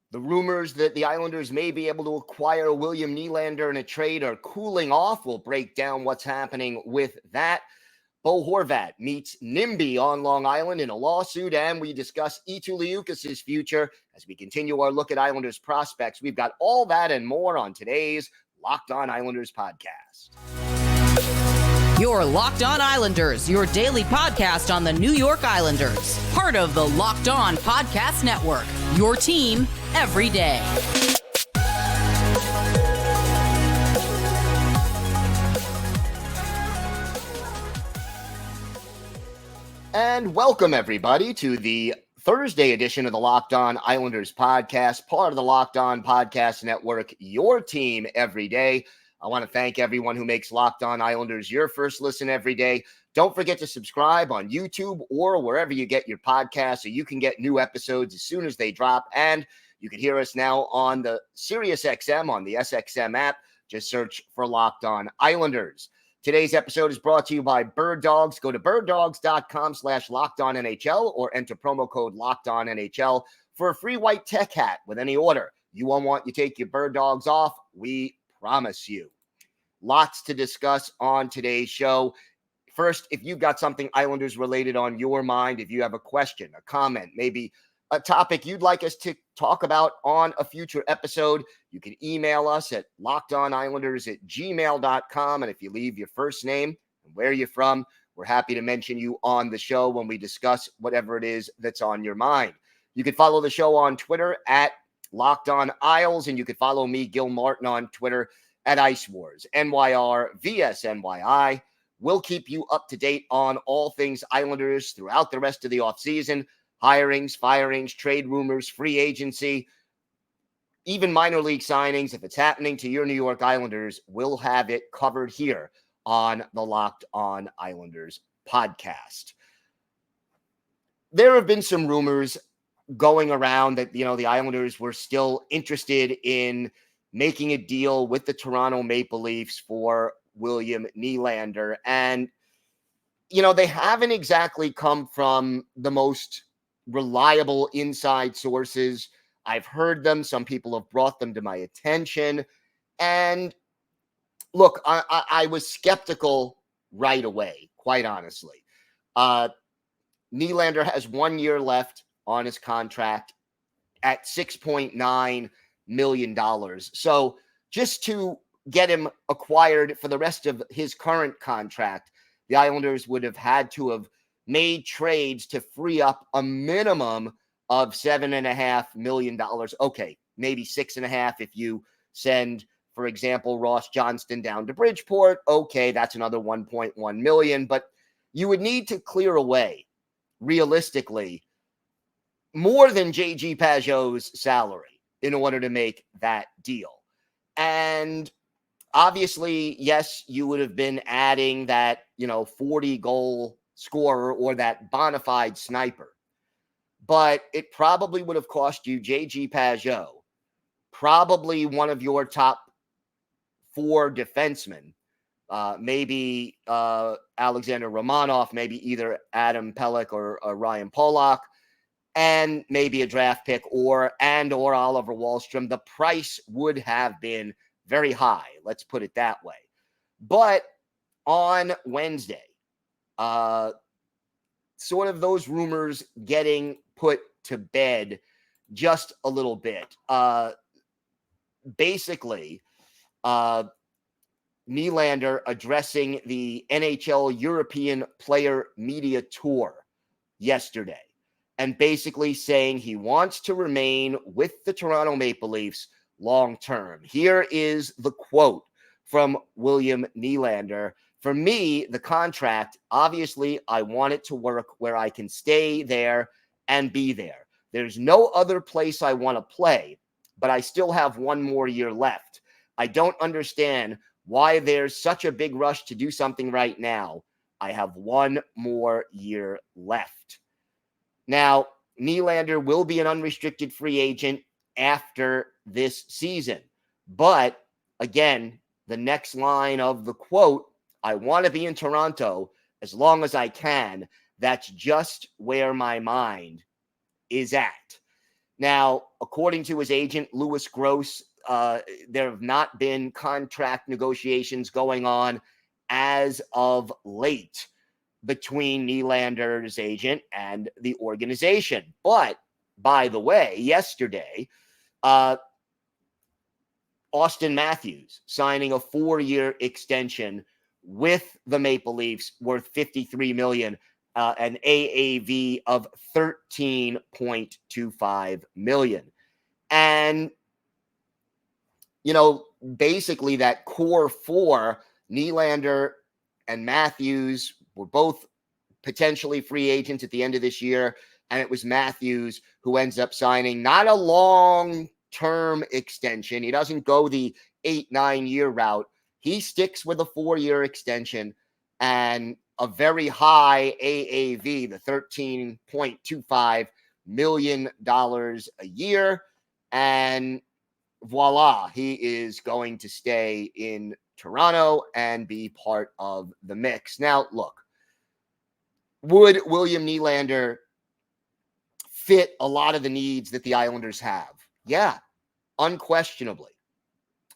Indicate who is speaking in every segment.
Speaker 1: The rumors that the Islanders may be able to acquire William Nylander in a trade are cooling off. We'll break down what's happening with that. Bo Horvat meets NIMBY on Long Island in a lawsuit, and we discuss Eetu Liukas' future as we continue our look at Islanders prospects. We've got all that and more on today's Locked On Islanders podcast.
Speaker 2: You're Locked On Islanders, your daily podcast on the New York Islanders. Part of the Locked On Podcast Network, your team every day.
Speaker 1: And welcome, everybody, to the Thursday edition of the Locked On Islanders podcast, part of the Locked On Podcast Network, your team every day. I want to thank everyone who makes Locked On Islanders your first listen every day. Don't forget to subscribe on YouTube or wherever you get your podcasts so you can get new episodes as soon as they drop. And you can hear us now on the SiriusXM, on the SXM app. Just search for Locked On Islanders. Today's episode is brought to you by Birddogs. Go to birddogs.com/LockedOnNHL or enter promo code LockedOnNHL for a free white tech hat with any order. You won't want you take your Birddogs off. We promise you. Lots to discuss on today's show. First, if you've got something Islanders related on your mind, if you have a question, a comment, maybe a topic you'd like us to talk about on a future episode, you can email us at lockedonislanders@gmail.com. And if you leave your first name and where you're from, we're happy to mention you on the show when we discuss whatever it is that's on your mind. You can follow the show on Twitter at Locked On Isles, and you can follow me, Gil Martin, on Twitter at Ice Wars, NYR_VSNYI. We'll keep you up to date on all things Islanders throughout the rest of the offseason. Hirings, firings, trade rumors, free agency, even minor league signings. If it's happening to your New York Islanders, we'll have it covered here on the Locked On Islanders podcast. There have been some rumors going around that, the Islanders were still interested in making a deal with the Toronto Maple Leafs for William Nylander. And, they haven't exactly come from the most reliable inside sources. I've heard them. Some people have brought them to my attention. And look, I was skeptical right away, quite honestly. Nylander has 1 year left on his contract at $6.9 million. So just to get him acquired for the rest of his current contract, the Islanders would have had to have made trades to free up a minimum of $7.5 million. Okay, maybe 6.5 if you send, for example, Ross Johnston down to Bridgeport. Okay, that's another 1.1 million, but you would need to clear away, realistically, more than J.G. Pageau's salary in order to make that deal. And obviously, yes, you would have been adding that, 40-goal scorer or that bona fide sniper. But it probably would have cost you J.G. Pageau, probably one of your top 4 defensemen, maybe Alexander Romanov, maybe either Adam Pelech or Ryan Pollock, and maybe a draft pick or Oliver Wahlstrom. The price would have been very high, let's put it that way. But on Wednesday, sort of those rumors getting put to bed just a little bit. Basically, Nylander addressing the NHL European Player Media Tour yesterday and basically saying he wants to remain with the Toronto Maple Leafs long term. Here is the quote from William Nylander. For me, the contract, obviously, I want it to work where I can stay there and be there. There's no other place I want to play, but I still have 1 more year left. I don't understand why there's such a big rush to do something right now. I have 1 more year left. Now, Nylander will be an unrestricted free agent after this season. But again, the next line of the quote, I want to be in Toronto as long as I can. That's just where my mind is at. Now, according to his agent, Louis Gross, there have not been contract negotiations going on as of late between Nylander's agent and the organization. But, by the way, yesterday, Austin Matthews signing a 4-year extension with the Maple Leafs worth $53 million, an AAV of $13.25 million. And, basically that core four, Nylander and Matthews, were both potentially free agents at the end of this year. And it was Matthews who ends up signing not a long-term extension. He doesn't go the 8-9 year route. He sticks with a 4-year extension and a very high AAV, the $13.25 million a year. And voila, he is going to stay in Toronto and be part of the mix. Now, look, would William Nylander fit a lot of the needs that the Islanders have? Yeah, unquestionably.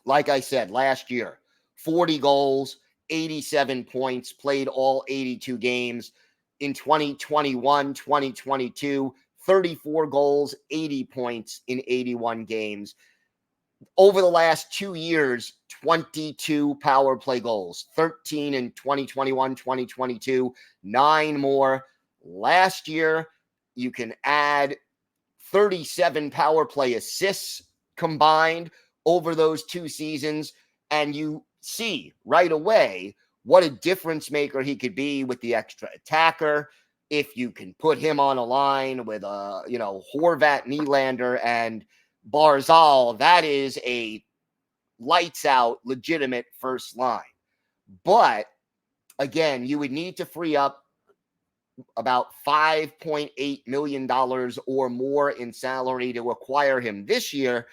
Speaker 1: Like I said, last year, 40 goals, 87 points, played all 82 games. In 2021, 2022, 34 goals, 80 points in 81 games. Over the last 2 years, 22 power play goals, 13 in 2021, 2022, 9 more. Last year, you can add 37 power play assists combined over those 2 seasons, and you see right away what a difference maker he could be with the extra attacker. If you can put him on a line with Horvat, Nylander, and Barzal, that is a lights out, legitimate first line. But again, you would need to free up about $5.8 million or more in salary to acquire him this year.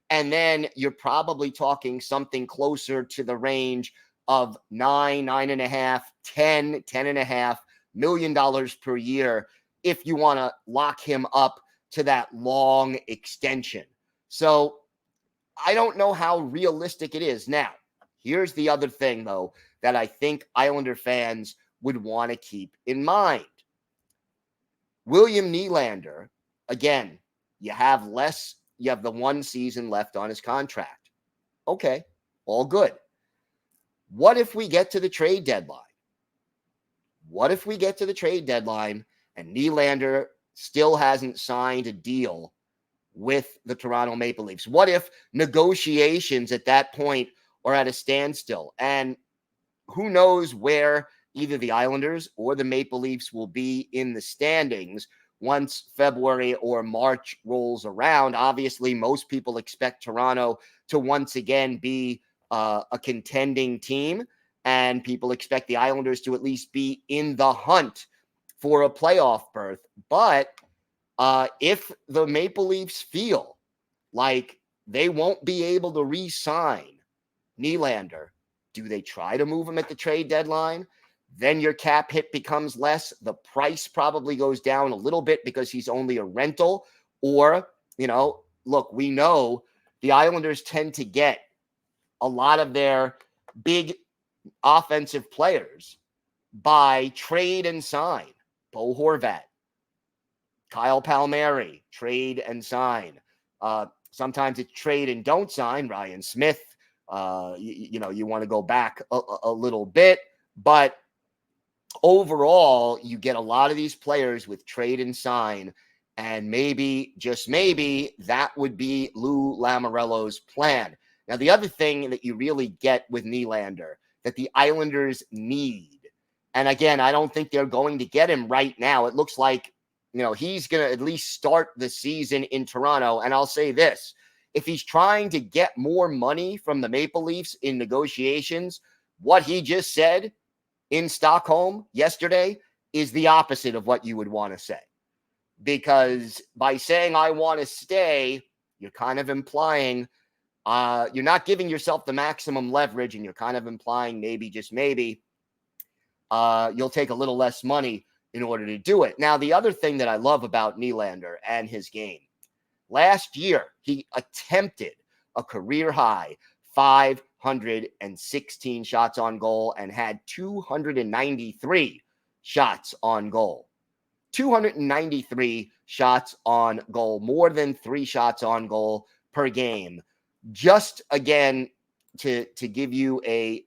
Speaker 1: And then you're probably talking something closer to the range of $9.5, $10.5 million per year if you want to lock him up to that long extension. So I don't know how realistic it is. Now, here's the other thing, though, that I think Islander fans would want to keep in mind. William Nylander, again, you have the 1 season left on his contract. Okay, all good. What if we get to the trade deadline? What if we get to the trade deadline and Nylander still hasn't signed a deal with the Toronto Maple Leafs? What if negotiations at that point are at a standstill? And who knows where either the Islanders or the Maple Leafs will be in the standings once February or March rolls around. Obviously, most people expect Toronto to once again be a contending team, and people expect the Islanders to at least be in the hunt for a playoff berth. But if the Maple Leafs feel like they won't be able to re-sign Nylander, do they try to move him at the trade deadline? Then your cap hit becomes less. The price probably goes down a little bit because he's only a rental. Or, look, we know the Islanders tend to get a lot of their big offensive players by trade and sign. Bo Horvat, Kyle Palmieri, trade and sign. Sometimes it's trade and don't sign. Ryan Smith, you want to go back a little bit. But overall, you get a lot of these players with trade and sign. And maybe, just maybe, that would be Lou Lamoriello's plan. Now, the other thing that you really get with Nylander that the Islanders need, and again, I don't think they're going to get him right now. It looks like, he's going to at least start the season in Toronto. And I'll say this, if he's trying to get more money from the Maple Leafs in negotiations, what he just said in Stockholm yesterday is the opposite of what you would want to say. Because by saying, I want to stay, you're kind of implying you're not giving yourself the maximum leverage, and you're kind of implying maybe, just maybe, you'll take a little less money in order to do it. Now, the other thing that I love about Nylander and his game, Last year, he attempted a career high 516 shots on goal and had 293 shots on goal. 293 shots on goal, more than 3 shots on goal per game. Just again, to give you a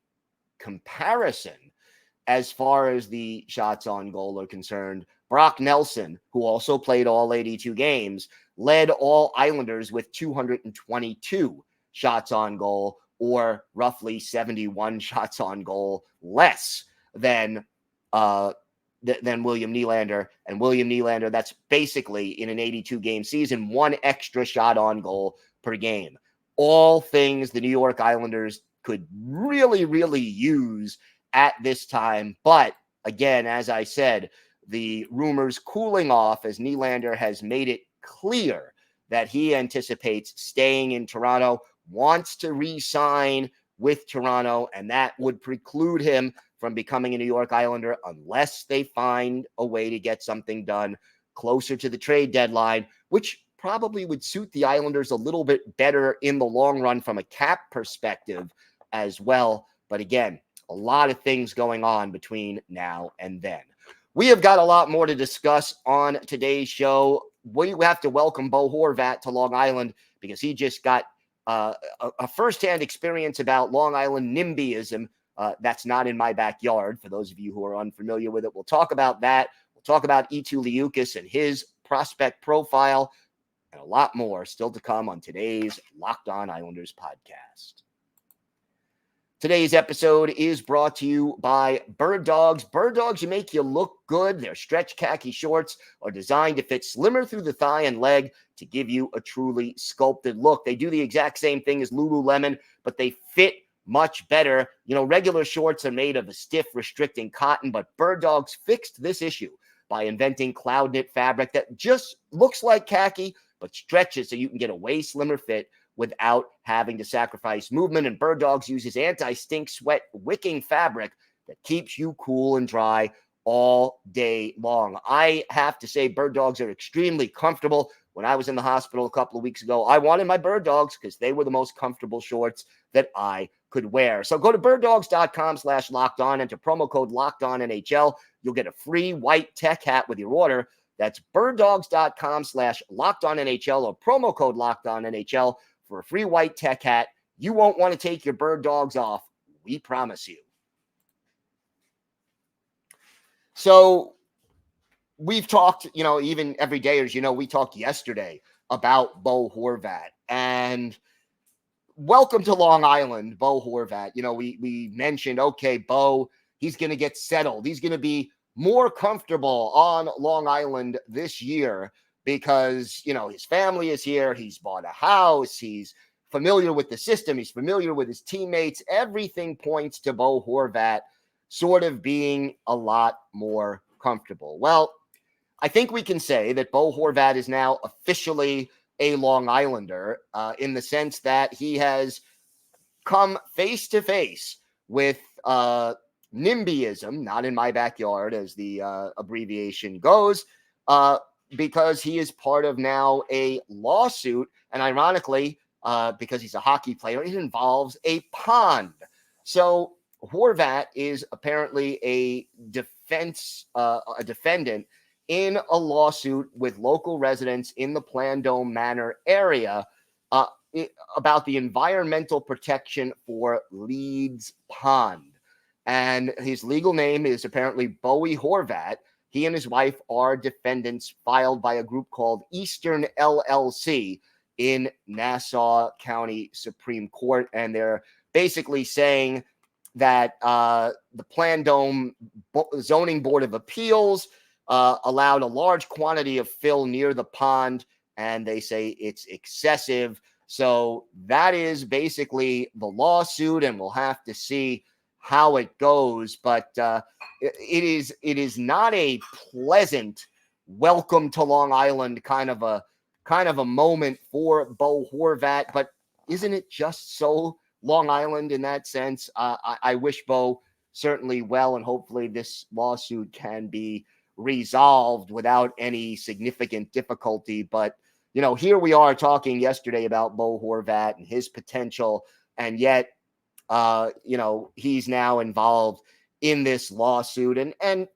Speaker 1: comparison as far as the shots on goal are concerned, Brock Nelson, who also played all 82 games, led all Islanders with 222 shots on goal, or roughly 71 shots on goal less than William Nylander. And William Nylander, that's basically in an 82-game season, 1 extra shot on goal per game. All things the New York Islanders could really, really use at this time. But again, as I said, the rumors cooling off as Nylander has made it clear that he anticipates staying in Toronto, wants to re-sign with Toronto, and that would preclude him from becoming a New York Islander unless they find a way to get something done closer to the trade deadline, which probably would suit the Islanders a little bit better in the long run from a cap perspective as well. But again, a lot of things going on between now and then. We have got a lot more to discuss on today's show. We have to welcome Bo Horvat to Long Island because he just got a firsthand experience about Long Island NIMBYism. That's not in my backyard. For those of you who are unfamiliar with it, we'll talk about that. We'll talk about Eetu Liukas and his prospect profile and a lot more still to come on today's Locked On Islanders podcast. Today's episode is brought to you by Birddogs. Birddogs, you make you look good. Their stretch khaki shorts are designed to fit slimmer through the thigh and leg to give you a truly sculpted look. They do the exact same thing as Lululemon, but they fit much better. You know, regular shorts are made of a stiff, restricting cotton, but Birddogs fixed this issue by inventing cloud knit fabric that just looks like khaki, but stretches so you can get a way slimmer fit without having to sacrifice movement. And Birddogs uses anti-stink sweat wicking fabric that keeps you cool and dry all day long. I have to say Birddogs are extremely comfortable. When I was in the hospital a couple of weeks ago, I wanted my Birddogs because they were the most comfortable shorts that I could wear. So go to birddogs.com/lockedon, enter promo code LOCKEDONNHL. You'll get a free white tech hat with your order. That's birddogs.com/lockedonnhl or promo code LOCKEDONNHL for a free white tech hat. You won't want to take your Birddogs off. We promise you. So we've talked, even every day, as you know, we talked yesterday about Bo Horvat. And welcome to Long Island, Bo Horvat. We mentioned, okay, Bo, he's going to get settled. He's going to be more comfortable on Long Island this year because, his family is here. He's bought a house. He's familiar with the system. He's familiar with his teammates. Everything points to Bo Horvat sort of being a lot more comfortable. Well, I think we can say that Bo Horvat is now officially a Long Islander in the sense that he has come face to face with NIMBYism, not in my backyard as the abbreviation goes, because he is part of now a lawsuit. And ironically, because he's a hockey player, it involves a pond. So Horvat is apparently a defendant in a lawsuit with local residents in the Plandome Manor area about the environmental protection for Leeds Pond. And his legal name is apparently Bowie Horvat. He and his wife are defendants filed by a group called Eastern LLC in Nassau County Supreme Court. And they're basically saying that the Plandome Zoning Board of Appeals allowed a large quantity of fill near the pond, and they say it's excessive. So that is basically the lawsuit, and we'll have to see how it goes. But it is not a pleasant welcome to Long Island kind of a moment for Bo Horvat. But isn't it just so Long Island in that sense? I wish Bo certainly well, and hopefully this lawsuit can be resolved without any significant difficulty. But here we are talking yesterday about Bo Horvat and his potential, and yet, he's now involved in this lawsuit. And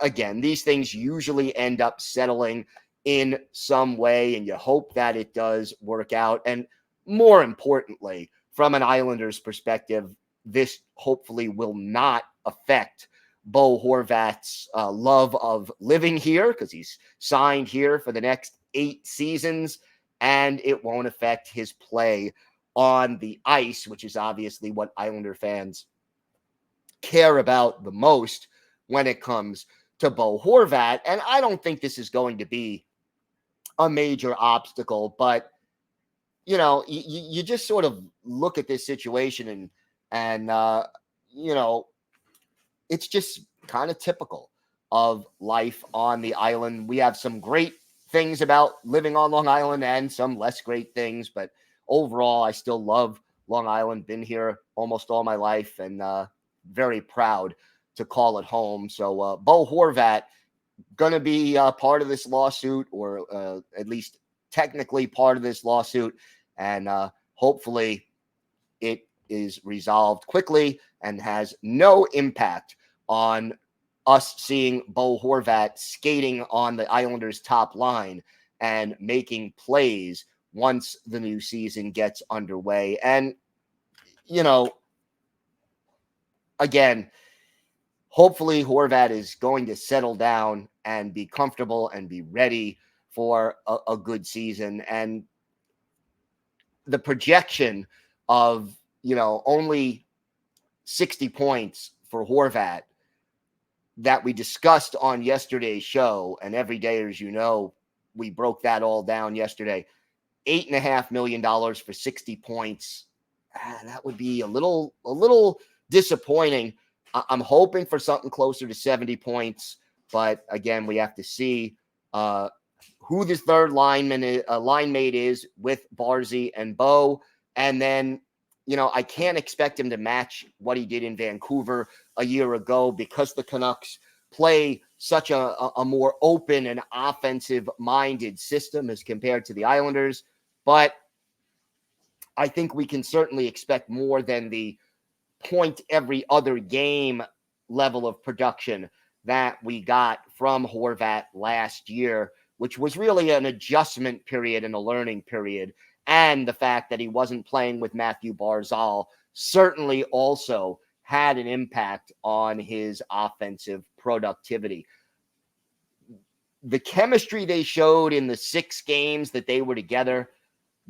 Speaker 1: again, these things usually end up settling in some way, and you hope that it does work out. And more importantly, from an Islanders perspective, this hopefully will not affect Bo Horvat's love of living here, because he's signed here for the next 8 seasons, and it won't affect his play on the ice, which is obviously what Islander fans care about the most when it comes to Bo Horvat. And I don't think this is going to be a major obstacle, but you just sort of look at this situation and it's just kind of typical of life on the island. We have some great things about living on Long Island and some less great things, but overall, I still love Long Island. Been here almost all my life, and very proud to call it home. So Bo Horvat going to be part of this lawsuit, or at least technically part of this lawsuit, and hopefully it is resolved quickly and has no impact on us seeing Bo Horvat skating on the Islanders' top line and making plays once the new season gets underway. And, again, hopefully Horvat is going to settle down and be comfortable and be ready for a good season. And the projection of, only 60 points for Horvat that we discussed on yesterday's show, and every day, as we broke that all down yesterday, $8.5 million for 60 points. That would be a little disappointing. I'm hoping for something closer to 70 points, but again, we have to see who the third line mate is with Barzy and Bo, and then I can't expect him to match what he did in Vancouver a year ago, because the Canucks play such a more open and offensive-minded system as compared to the Islanders. But I think we can certainly expect more than the point every other game level of production that we got from Horvat last year, which was really an adjustment period and a learning period. And the fact that he wasn't playing with Matthew Barzal certainly also had an impact on his offensive productivity. The chemistry they showed in the 6 games that they were together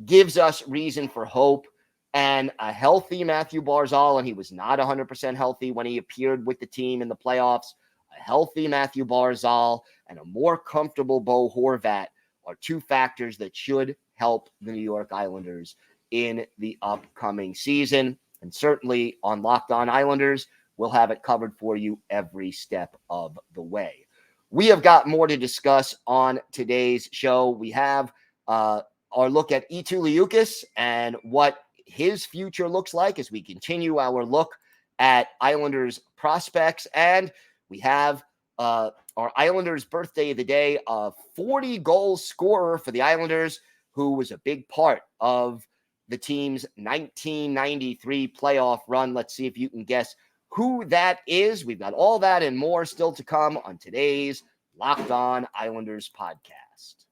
Speaker 1: gives us reason for hope. And a healthy Matthew Barzal, and he was not 100% healthy when he appeared with the team in the playoffs, a healthy Matthew Barzal and a more comfortable Bo Horvat are 2 factors that should help the New York Islanders in the upcoming season. And certainly on Locked On Islanders, we'll have it covered for you every step of the way. We have got more to discuss on today's show. We have our look at Eetu Liukas and what his future looks like as we continue our look at Islanders prospects. And we have our Islanders birthday of the day, a 40-goal scorer for the Islanders, who was a big part of the team's 1993 playoff run. Let's see if you can guess who that is. We've got all that and more still to come on today's Locked On Islanders podcast.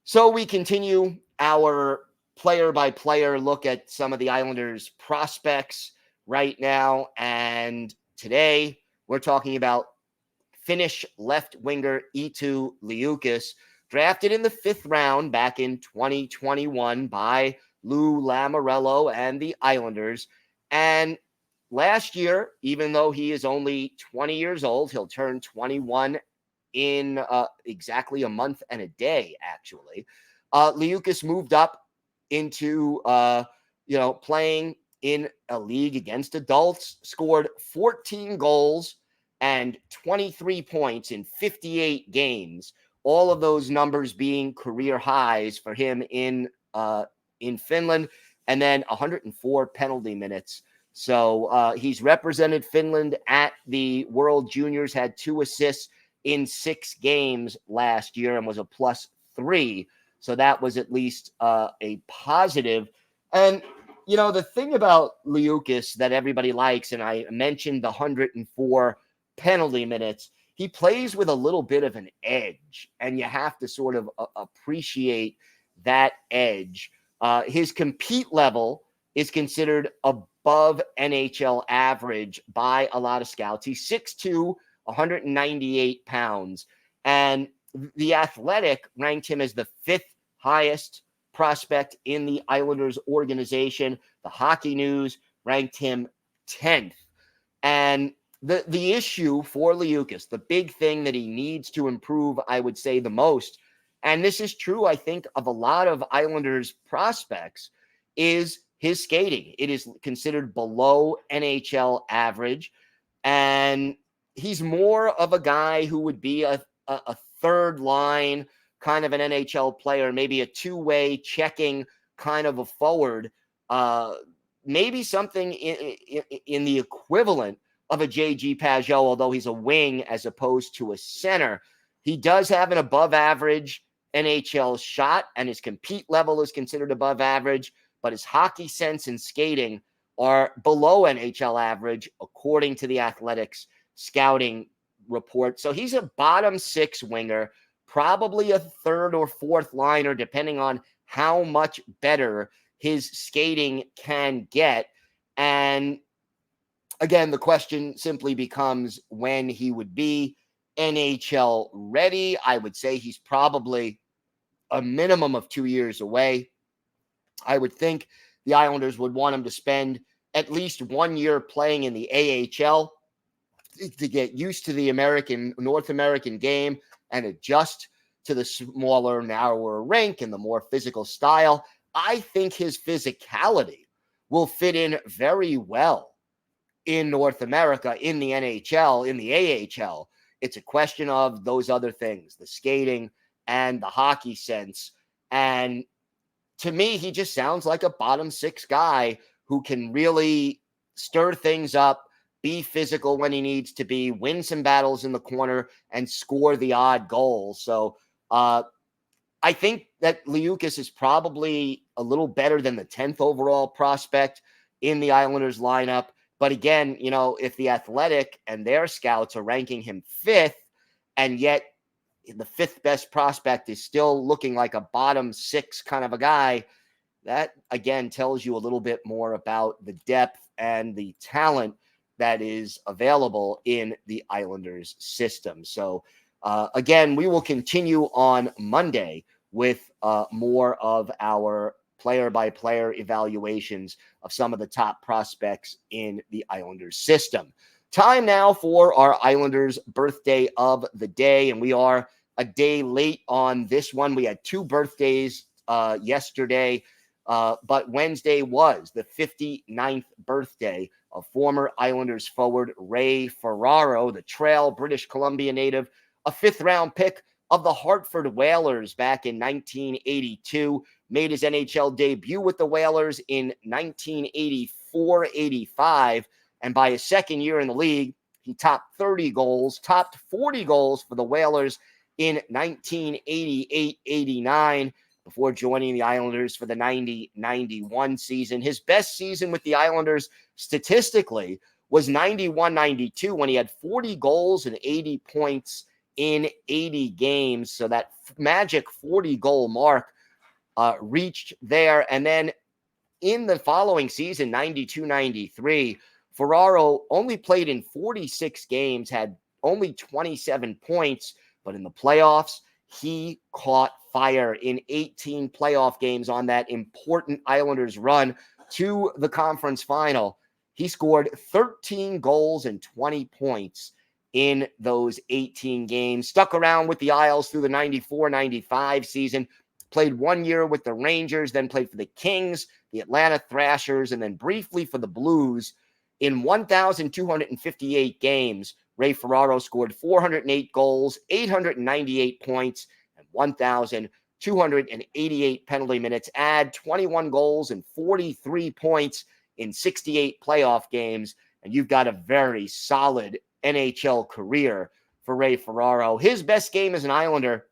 Speaker 1: So we continue our player-by-player look at some of the Islanders prospects right now. And today we're talking about Finnish left winger Eetu Liukas, drafted in the 5th round back in 2021 by Lou Lamoriello and the Islanders. And last year, even though he is only 20 years old, he'll turn 21 in exactly a month and a day, actually. Liukis moved up into, playing in a league against adults, scored 14 goals and 23 points in 58 games, all of those numbers being career highs for him in Finland, and then 104 penalty minutes. So he's represented Finland at the World Juniors, had 2 assists in 6 games last year and was a +3. So that was at least a positive. And, you know, the thing about Liukis that everybody likes, and I mentioned the 104 penalty minutes, he plays with a little bit of an edge, and you have to sort of appreciate that edge. His compete level is considered above NHL average by a lot of scouts. He's 6'2", 198 pounds, and The Athletic ranked him as the 5th highest prospect in the Islanders organization. The Hockey News ranked him 10th. And the issue for Liukis, the big thing that he needs to improve, I would say the most, and this is true, I think, of a lot of Islanders prospects, is his skating. It is considered below NHL average. And he's more of a guy who would be a third line kind of an NHL player, maybe a two-way checking kind of a forward, maybe something in the equivalent of a J.G. Pageau, although he's a wing as opposed to a center. He does have an above-average NHL shot, and his compete level is considered above average, but his hockey sense and skating are below NHL average, according to the Athletics scouting report. So he's a bottom 6 winger, probably a third or fourth liner, depending on how much better his skating can get. And again, the question simply becomes when he would be NHL ready. I would say he's probably a minimum of 2 years away. I would think the Islanders would want him to spend at least 1 year playing in the AHL to get used to the North American game and adjust to the smaller, narrower rink and the more physical style. I think his physicality will fit in very well in North America, in the NHL, in the AHL. It's a question of those other things, the skating and the hockey sense. And to me, he just sounds like a bottom 6 guy who can really stir things up, be physical when he needs to be, win some battles in the corner, and score the odd goal. So I think that Liukis is probably a little better than the 10th overall prospect in the Islanders lineup. But again, you know, if the Athletic and their scouts are ranking him 5th, and yet the 5th best prospect is still looking like a bottom 6 kind of a guy, that again tells you a little bit more about the depth and the talent that is available in the Islanders system. So again, we will continue on Monday with more of our player-by-player evaluations of some of the top prospects in the Islanders system. Time now for our Islanders birthday of the day, and we are a day late on this one. We had 2 birthdays yesterday, but Wednesday was the 59th birthday of former Islanders forward Ray Ferraro, the Trail, British Columbia native, a 5th-round pick of the Hartford Whalers back in 1982, made his NHL debut with the Whalers in 1984-85, and by his second year in the league, he topped 30 goals, topped 40 goals for the Whalers in 1988-89 before joining the Islanders for the 90-91 season. His best season with the Islanders statistically was 91-92 when he had 40 goals and 80 points in 80 games. So that magic 40-goal mark reached there. And then in the following season, 92-93, Ferraro only played in 46 games, had only 27 points, but in the playoffs, he caught fire in 18 playoff games on that important Islanders run to the conference final. He scored 13 goals and 20 points in those 18 games, stuck around with the Isles through the 94-95 season, played 1 year with the Rangers, then played for the Kings, the Atlanta Thrashers, and then briefly for the Blues. In 1,258 games, Ray Ferraro scored 408 goals, 898 points, and 1,288 penalty minutes, add 21 goals and 43 points in 68 playoff games, and you've got a very solid NHL career for Ray Ferraro. His best game as an Islander,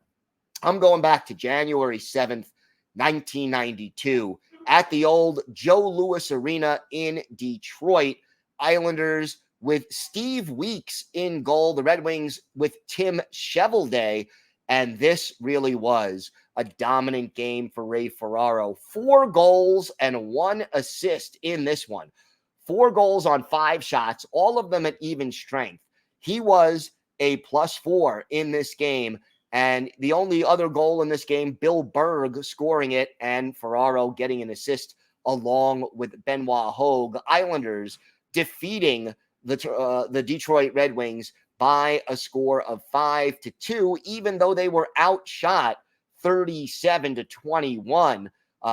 Speaker 1: I'm going back to January 7th, 1992, at the old Joe Louis Arena in Detroit. Islanders with Steve Weeks in goal, the Red Wings with Tim Cheveldae, and this really was a dominant game for Ray Ferraro. 4 goals and 1 assist in this one. 4 goals on 5 shots, all of them at even strength. He was a +4 in this game. And the only other goal in this game, Bill Berg scoring it and Ferraro getting an assist along with Benoit Hogue. Islanders defeating the Detroit Red Wings by a score of 5-2, even though they were outshot 37-21.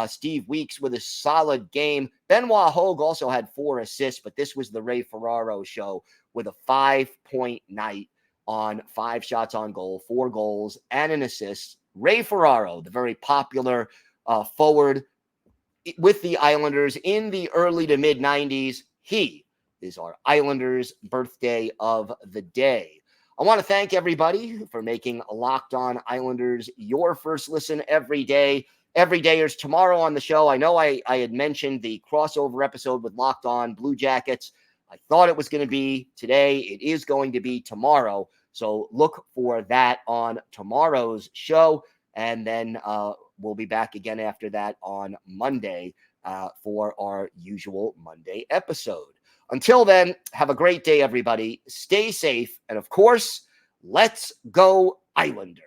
Speaker 1: Steve Weeks with a solid game. Benoit Hogue also had 4 assists, but this was the Ray Ferraro show with a 5-point night on 5 shots on goal, 4 goals, and an assist. Ray Ferraro, the very popular forward with the Islanders in the early to mid-90s. He is our Islanders birthday of the day. I want to thank everybody for making Locked On Islanders your first listen every day. Everydayers tomorrow on the show. I know I had mentioned the crossover episode with Locked On Blue Jackets. I thought it was going to be today. It is going to be tomorrow. So look for that on tomorrow's show. And then we'll be back again after that on Monday for our usual Monday episode. Until then, have a great day, everybody. Stay safe. And of course, let's go Islanders.